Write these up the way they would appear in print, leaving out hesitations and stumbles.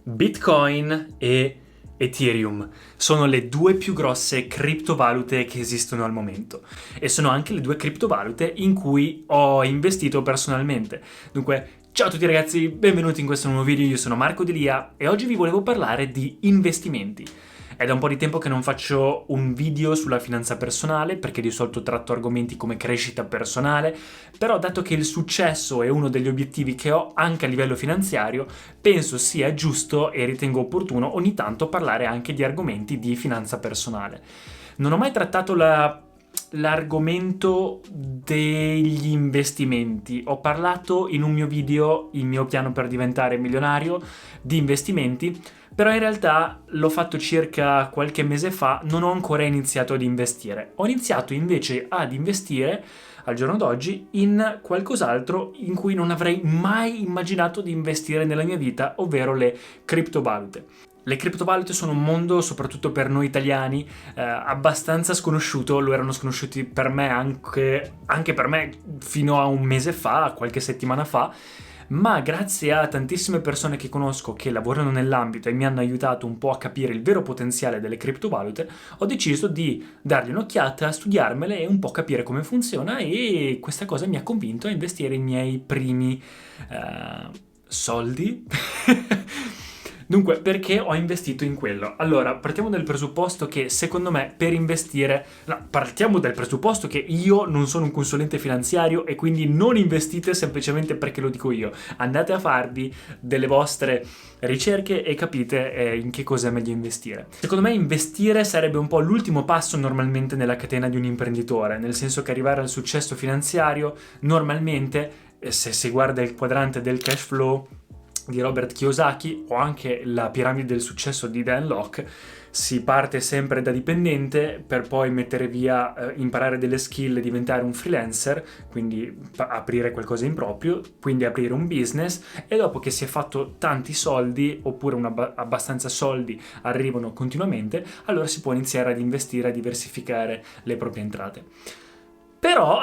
Bitcoin e Ethereum sono le due più grosse criptovalute che esistono al momento e sono anche le due criptovalute in cui ho investito personalmente. Dunque, ciao a tutti ragazzi, benvenuti in questo nuovo video, io sono Marco Delia e oggi vi volevo parlare di investimenti. È da un po' di tempo che non faccio un video sulla finanza personale, perché di solito tratto argomenti come crescita personale, però dato che il successo è uno degli obiettivi che ho anche a livello finanziario, penso sia giusto e ritengo opportuno ogni tanto parlare anche di argomenti di finanza personale. Non ho mai trattato l'argomento degli investimenti. Ho parlato in un mio video, il mio piano per diventare milionario, di investimenti, però in realtà l'ho fatto circa qualche mese fa, non ho ancora iniziato ad investire. Ho iniziato invece ad investire al giorno d'oggi in qualcos'altro in cui non avrei mai immaginato di investire nella mia vita, ovvero le criptovalute. Le criptovalute sono un mondo, soprattutto per noi italiani, abbastanza sconosciuto, lo erano sconosciuti per me anche per me fino a un mese fa, qualche settimana fa, ma grazie a tantissime persone che conosco che lavorano nell'ambito e mi hanno aiutato un po' a capire il vero potenziale delle criptovalute, ho deciso di dargli un'occhiata, studiarmele e un po' capire come funziona, e questa cosa mi ha convinto a investire i miei primi soldi. Dunque, perché ho investito in quello? Allora, partiamo dal presupposto che secondo me per investire... No, partiamo dal presupposto che io non sono un consulente finanziario e quindi non investite semplicemente perché lo dico io. Andate a farvi delle vostre ricerche e capite in che cosa è meglio investire. Secondo me investire sarebbe un po' l'ultimo passo normalmente nella catena di un imprenditore, nel senso che arrivare al successo finanziario normalmente, se si guarda il quadrante del cash flow di Robert Kiyosaki o anche la piramide del successo di Dan Lok, si parte sempre da dipendente per poi mettere via, imparare delle skill, diventare un freelancer, quindi aprire qualcosa in proprio, quindi aprire un business, e dopo che si è fatto tanti soldi oppure abbastanza soldi arrivano continuamente, allora si può iniziare ad investire, a diversificare le proprie entrate. Però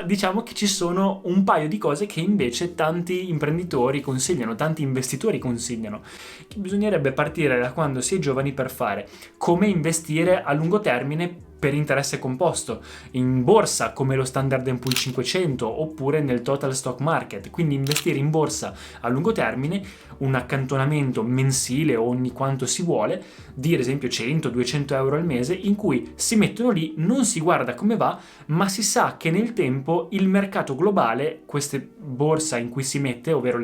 diciamo che ci sono un paio di cose che invece tanti imprenditori consigliano, tanti investitori consigliano, che bisognerebbe partire da quando si è giovani per fare. Come investire a lungo termine per interesse composto, in borsa come lo Standard & Poor's 500 oppure nel total stock market, quindi investire in borsa a lungo termine, un accantonamento mensile ogni quanto si vuole, di ad esempio 100-200 euro al mese, in cui si mettono lì, non si guarda come va, ma si sa che nel tempo il mercato globale, queste borsa in cui si mette, ovvero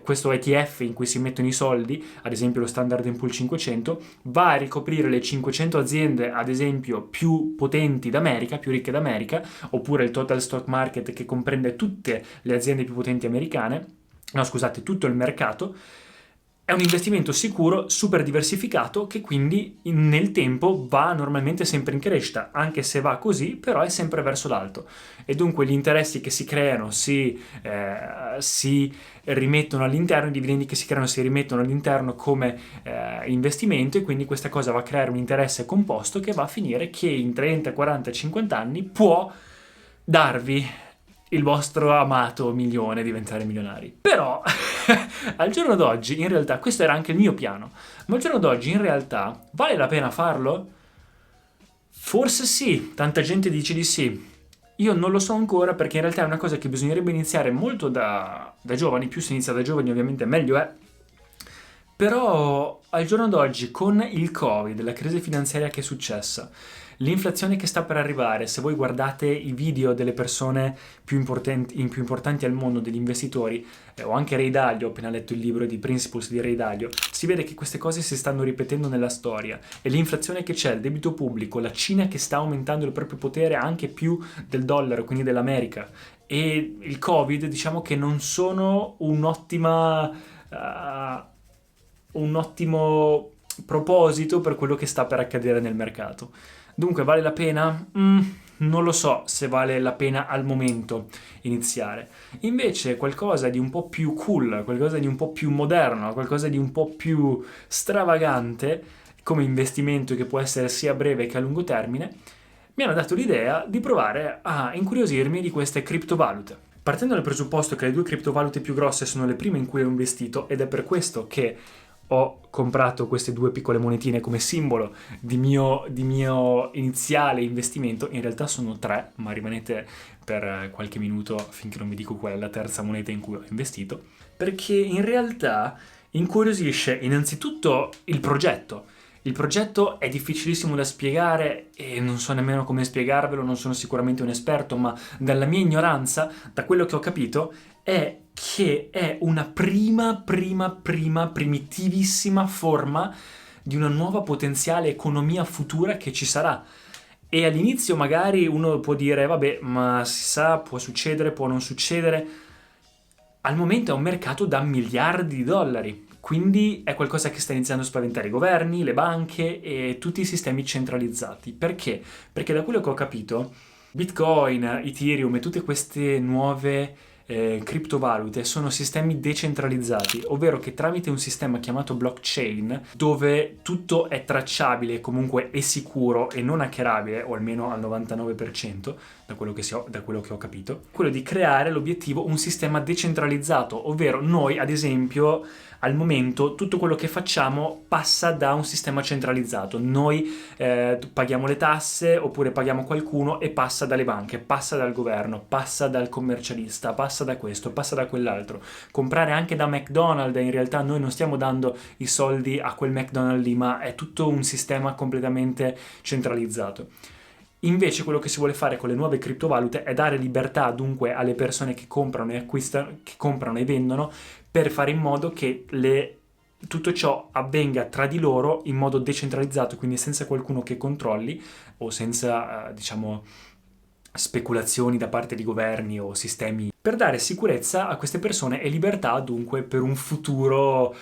questo ETF in cui si mettono i soldi, ad esempio lo Standard & Poor's 500, va a ricoprire le 500 aziende, ad esempio, più potenti d'America, più ricche d'America, oppure il total stock market che comprende tutte le aziende più potenti americane, no scusate, tutto il mercato. È un investimento sicuro, super diversificato, che quindi nel tempo va normalmente sempre in crescita, anche se va così, però è sempre verso l'alto. E dunque gli interessi che si creano si rimettono all'interno, i dividendi che si creano si rimettono all'interno come investimento, e quindi questa cosa va a creare un interesse composto che va a finire che in 30, 40, 50 anni può darvi il vostro amato milione, diventare milionari. Però al giorno d'oggi in realtà questo era anche il mio piano, ma al giorno d'oggi in realtà vale la pena farlo? Forse sì, tanta gente dice di sì. Io non lo so ancora, perché in realtà è una cosa che bisognerebbe iniziare molto da giovani, più si inizia da giovani ovviamente meglio è. Però al giorno d'oggi, con il Covid, la crisi finanziaria che è successa, l'inflazione che sta per arrivare, se voi guardate i video delle persone più importanti al mondo, degli investitori, o anche Ray Dalio, ho appena letto il libro di Principles di Ray Dalio, si vede che queste cose si stanno ripetendo nella storia, e l'inflazione che c'è, il debito pubblico, la Cina che sta aumentando il proprio potere anche più del dollaro, quindi dell'America, e il Covid, diciamo che non sono un ottimo proposito per quello che sta per accadere nel mercato. Dunque, vale la pena? Non lo so se vale la pena al momento iniziare. Invece qualcosa di un po' più cool, qualcosa di un po' più moderno, qualcosa di un po' più stravagante come investimento, che può essere sia a breve che a lungo termine, mi hanno dato l'idea di provare a incuriosirmi di queste criptovalute. partendo dal presupposto che le 2 criptovalute più grosse sono le prime in cui ho investito, ed è per questo che ho comprato queste 2 piccole monetine come simbolo di mio iniziale investimento. In realtà sono 3, ma rimanete per qualche minuto finché non vi dico qual è la terza moneta in cui ho investito, perché in realtà incuriosisce innanzitutto il progetto. Il progetto è difficilissimo da spiegare e non so nemmeno come spiegarvelo, non sono sicuramente un esperto, ma dalla mia ignoranza, da quello che ho capito, è che è una primitivissima forma di una nuova potenziale economia futura che ci sarà. E all'inizio magari uno può dire, vabbè, ma si sa, può succedere, può non succedere. Al momento è un mercato da miliardi di dollari, quindi è qualcosa che sta iniziando a spaventare i governi, le banche e tutti i sistemi centralizzati. Perché? Perché da quello che ho capito, Bitcoin, Ethereum e tutte queste nuove criptovalute sono sistemi decentralizzati, ovvero che tramite un sistema chiamato blockchain, dove tutto è tracciabile, comunque è sicuro e non hackerabile, o almeno al 99%, da quello che ho capito, quello di creare l'obiettivo un sistema decentralizzato, ovvero noi, ad esempio, al momento tutto quello che facciamo passa da un sistema centralizzato. Noi paghiamo le tasse oppure paghiamo qualcuno e passa dalle banche, passa dal governo, passa dal commercialista, passa da questo, passa da quell'altro. Comprare anche da McDonald's, in realtà noi non stiamo dando i soldi a quel McDonald's lì, ma è tutto un sistema completamente centralizzato. Invece quello che si vuole fare con le nuove criptovalute è dare libertà dunque alle persone che comprano e acquistano, che comprano e vendono, per fare in modo che tutto ciò avvenga tra di loro in modo decentralizzato, quindi senza qualcuno che controlli o senza, speculazioni da parte di governi o sistemi, per dare sicurezza a queste persone e libertà dunque per un futuro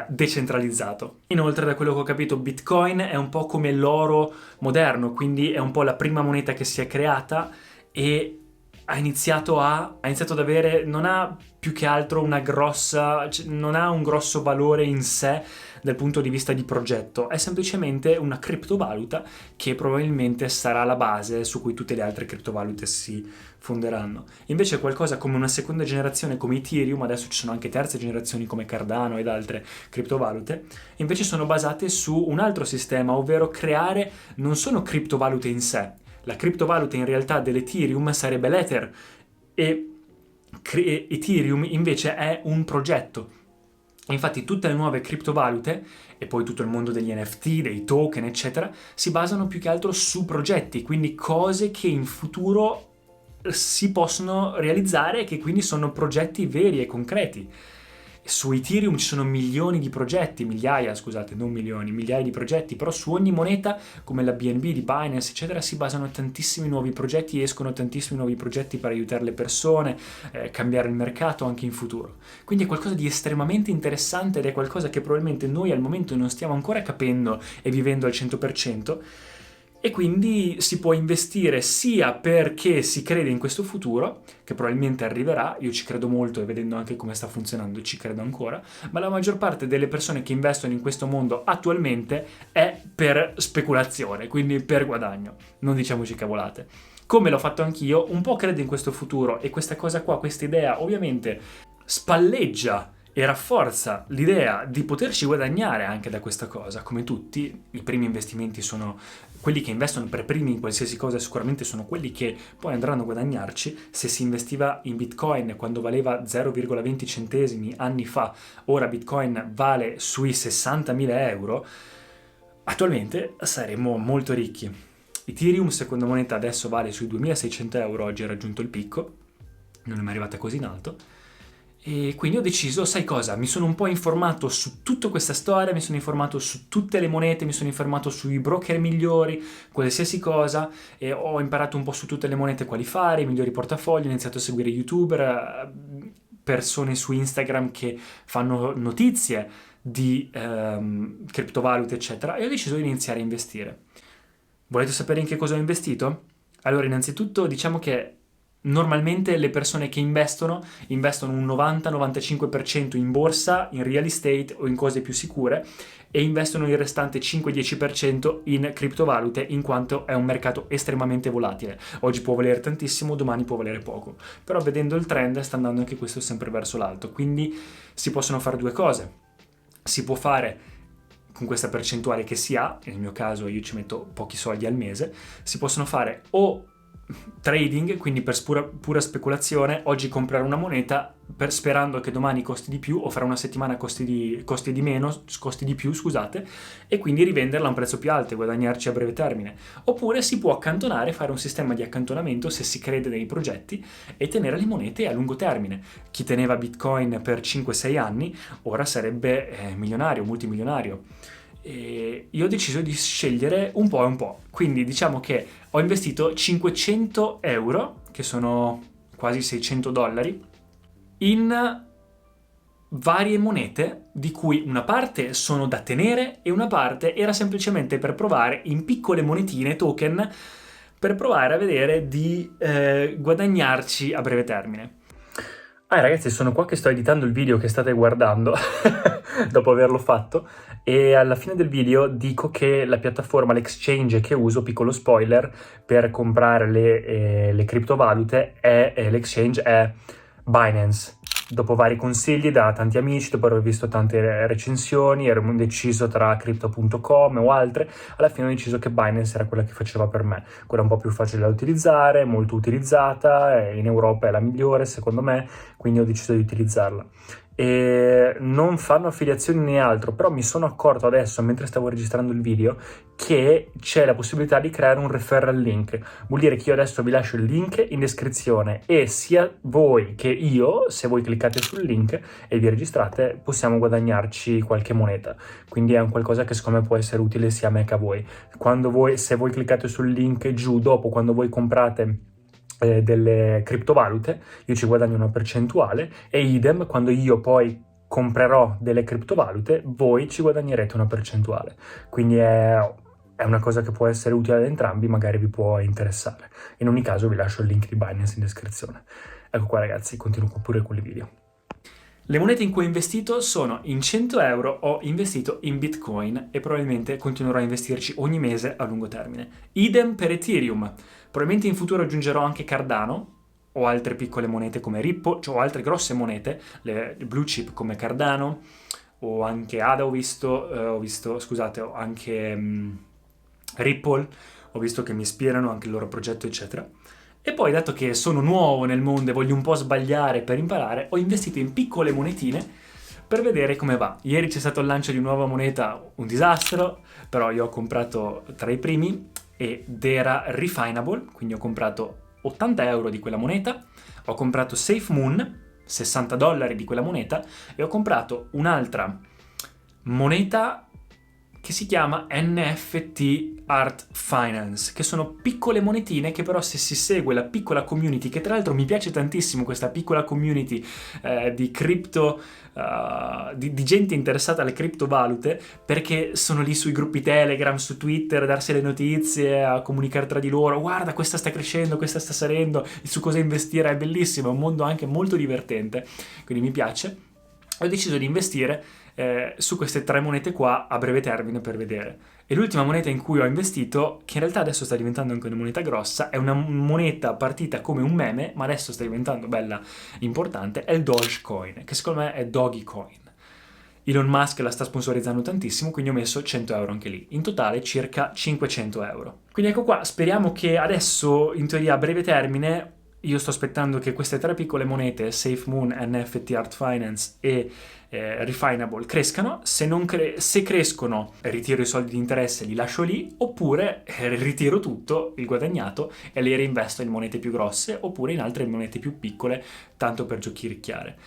decentralizzato. Inoltre, da quello che ho capito, Bitcoin è un po' come l'oro moderno, quindi è un po' la prima moneta che si è creata e ha iniziato ad avere, non ha più che altro non ha un grosso valore in sé dal punto di vista di progetto, è semplicemente una criptovaluta che probabilmente sarà la base su cui tutte le altre criptovalute si fonderanno. Invece qualcosa come una seconda generazione come Ethereum, adesso ci sono anche terze generazioni come Cardano ed altre criptovalute, invece sono basate su un altro sistema, ovvero creare, non sono criptovalute in sé. La criptovaluta in realtà dell'Ethereum sarebbe l'Ether e Ethereum invece è un progetto. Infatti tutte le nuove criptovalute e poi tutto il mondo degli NFT, dei token, eccetera, si basano più che altro su progetti, quindi cose che in futuro si possono realizzare e che quindi sono progetti veri e concreti. Su Ethereum ci sono milioni di progetti, migliaia di progetti, però su ogni moneta, come la BNB di Binance, eccetera, si basano tantissimi nuovi progetti, escono tantissimi nuovi progetti per aiutare le persone, cambiare il mercato anche in futuro. Quindi è qualcosa di estremamente interessante ed è qualcosa che probabilmente noi al momento non stiamo ancora capendo e vivendo al 100%. E quindi si può investire sia perché si crede in questo futuro, che probabilmente arriverà, io ci credo molto e vedendo anche come sta funzionando ci credo ancora, ma la maggior parte delle persone che investono in questo mondo attualmente è per speculazione, quindi per guadagno, non diciamoci cavolate. Come l'ho fatto anch'io, un po' credo in questo futuro e questa cosa qua, questa idea ovviamente spalleggia e rafforza l'idea di poterci guadagnare anche da questa cosa. Come tutti, i primi investimenti sono quelli che investono per primi in qualsiasi cosa, sicuramente sono quelli che poi andranno a guadagnarci. Se si investiva in Bitcoin quando valeva 0,20 centesimi anni fa, ora Bitcoin vale sui 60.000 euro, attualmente saremmo molto ricchi. Ethereum, seconda moneta, adesso vale sui 2.600 euro, oggi ha raggiunto il picco, non è mai arrivata così in alto. E quindi ho deciso, sai cosa, mi sono un po' informato su tutta questa storia, mi sono informato su tutte le monete, mi sono informato sui broker migliori, qualsiasi cosa, e ho imparato un po' su tutte le monete quali fare, i migliori portafogli, ho iniziato a seguire youtuber, persone su Instagram che fanno notizie di criptovalute, eccetera, e ho deciso di iniziare a investire. Volete sapere in che cosa ho investito? Allora, innanzitutto diciamo che normalmente le persone che investono un 90-95% in borsa, in real estate o in cose più sicure, e investono il restante 5-10% in criptovalute, in quanto è un mercato estremamente volatile. Oggi può valere tantissimo, domani può valere poco. Però vedendo il trend sta andando anche questo sempre verso l'alto. Quindi si possono fare due cose. Si può fare con questa percentuale che si ha, nel mio caso io ci metto pochi soldi al mese, si possono fare o trading, quindi per pura speculazione, oggi comprare una moneta sperando che domani costi di più, o fra una settimana costi di più, scusate, e quindi rivenderla a un prezzo più alto e guadagnarci a breve termine. Oppure si può accantonare, fare un sistema di accantonamento se si crede nei progetti e tenere le monete a lungo termine. Chi teneva Bitcoin per 5-6 anni ora sarebbe milionario, multimilionario. E io ho deciso di scegliere un po' e un po', quindi diciamo che ho investito 500 euro, che sono quasi $600, in varie monete, di cui una parte sono da tenere e una parte era semplicemente per provare in piccole monetine, token, per provare a vedere di guadagnarci a breve termine. Ragazzi, sono qua che sto editando il video che state guardando dopo averlo fatto, e alla fine del video dico che la piattaforma, l'exchange che uso, piccolo spoiler, per comprare le criptovalute l'exchange è Binance. Dopo vari consigli da tanti amici, dopo aver visto tante recensioni, ero indeciso tra crypto.com o altre, alla fine ho deciso che Binance era quella che faceva per me, quella un po' più facile da utilizzare, molto utilizzata, in Europa è la migliore secondo me, quindi ho deciso di utilizzarla. E non fanno affiliazioni né altro, però mi sono accorto adesso, mentre stavo registrando il video, che c'è la possibilità di creare un referral link. Vuol dire che io adesso vi lascio il link in descrizione, e sia voi che io, se voi cliccate sul link e vi registrate, possiamo guadagnarci qualche moneta. Quindi è un qualcosa che secondo me può essere utile sia a me che a voi. Se voi cliccate sul link giù dopo, quando voi comprate delle criptovalute, io ci guadagno una percentuale, e idem quando io poi comprerò delle criptovalute, voi ci guadagnerete una percentuale. Quindi è una cosa che può essere utile ad entrambi, magari vi può interessare. In ogni caso vi lascio il link di Binance in descrizione. Ecco qua ragazzi, continuo pure con il video. Le monete in cui ho investito sono: in 100 euro ho investito in Bitcoin e probabilmente continuerò a investirci ogni mese a lungo termine. Idem per Ethereum. Probabilmente in futuro aggiungerò anche Cardano o altre piccole monete come Ripple, cioè altre grosse monete, le blue chip come Cardano o anche ADA ho visto, scusate, ho anche Ripple, ho visto che mi ispirano anche il loro progetto eccetera. E poi, dato che sono nuovo nel mondo e voglio un po' sbagliare per imparare, ho investito in piccole monetine per vedere come va. Ieri c'è stato il lancio di una nuova moneta, un disastro, però io ho comprato tra i primi ed era Refinable, quindi ho comprato 80 euro di quella moneta, ho comprato SafeMoon, $60 di quella moneta, e ho comprato un'altra moneta che si chiama NFT Art Finance, che sono piccole monetine che però, se si segue la piccola community, che tra l'altro mi piace tantissimo questa piccola community di cripto, di gente interessata alle criptovalute, perché sono lì sui gruppi Telegram, su Twitter, a darsi le notizie, a comunicare tra di loro: guarda, questa sta crescendo, questa sta salendo, su cosa investire, è bellissimo, è un mondo anche molto divertente, quindi mi piace. Ho deciso di investire su queste 3 monete qua a breve termine per vedere. E l'ultima moneta in cui ho investito, che in realtà adesso sta diventando anche una moneta grossa, è una moneta partita come un meme, ma adesso sta diventando bella importante, è il Dogecoin, che secondo me è Dogecoin. Elon Musk la sta sponsorizzando tantissimo, quindi ho messo 100 euro anche lì. In totale circa 500 euro. Quindi ecco qua, speriamo che adesso, in teoria a breve termine, io sto aspettando che queste 3 piccole monete, SafeMoon, NFT Art Finance e Refinable, crescano. Se crescono, ritiro i soldi di interesse, li lascio lì, oppure ritiro tutto il guadagnato e li reinvesto in monete più grosse, oppure in altre monete più piccole, tanto per giochicchiare.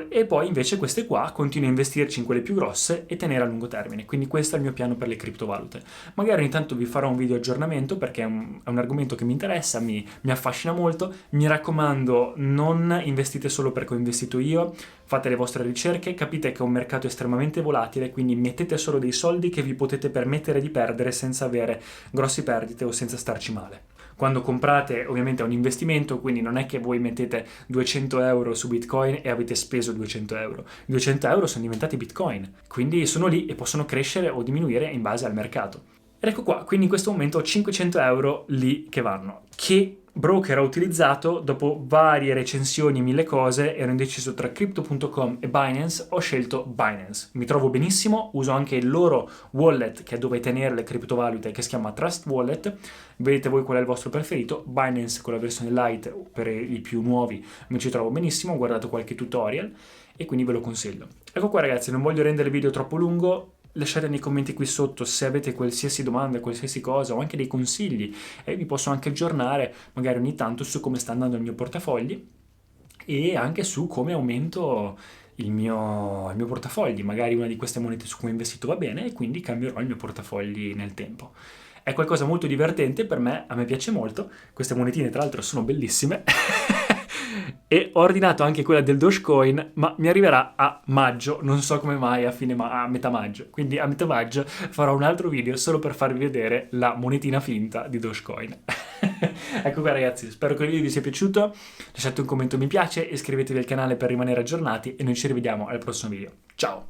E poi invece queste qua continuo a investirci in quelle più grosse e tenere a lungo termine. Quindi questo è il mio piano per le criptovalute. Magari ogni tanto vi farò un video aggiornamento, perché è un argomento che mi interessa, mi affascina molto. Mi raccomando, non investite solo perché ho investito io, fate le vostre ricerche, capite che è un mercato estremamente volatile, quindi mettete solo dei soldi che vi potete permettere di perdere senza avere grossi perdite o senza starci male. Quando comprate ovviamente è un investimento, quindi non è che voi mettete 200 euro su Bitcoin e avete speso 200 euro. I 200 euro sono diventati Bitcoin, quindi sono lì e possono crescere o diminuire in base al mercato. Ed ecco qua, quindi in questo momento ho 500 euro lì che vanno. Che broker ho utilizzato? Dopo varie recensioni e mille cose, ero indeciso tra Crypto.com e Binance, ho scelto Binance. Mi trovo benissimo, uso anche il loro wallet che è dove tenere le criptovalute, che si chiama Trust Wallet. Vedete voi qual è il vostro preferito. Binance con la versione light per i più nuovi mi ci trovo benissimo, ho guardato qualche tutorial e quindi ve lo consiglio. Ecco qua ragazzi, non voglio rendere il video troppo lungo. Lasciate nei commenti qui sotto se avete qualsiasi domanda, qualsiasi cosa o anche dei consigli e vi posso anche aggiornare magari ogni tanto su come sta andando il mio portafogli e anche su come aumento il mio portafogli. Magari una di queste monete su cui ho investito va bene e quindi cambierò il mio portafogli nel tempo. È qualcosa molto divertente per me, a me piace molto. Queste monetine tra l'altro sono bellissime. E ho ordinato anche quella del Dogecoin, ma mi arriverà a maggio, non so come mai a metà maggio. Quindi a metà maggio farò un altro video solo per farvi vedere la monetina finta di Dogecoin. Ecco qua ragazzi, spero che il video vi sia piaciuto. Lasciate un commento mi piace, iscrivetevi al canale per rimanere aggiornati e noi ci rivediamo al prossimo video. Ciao!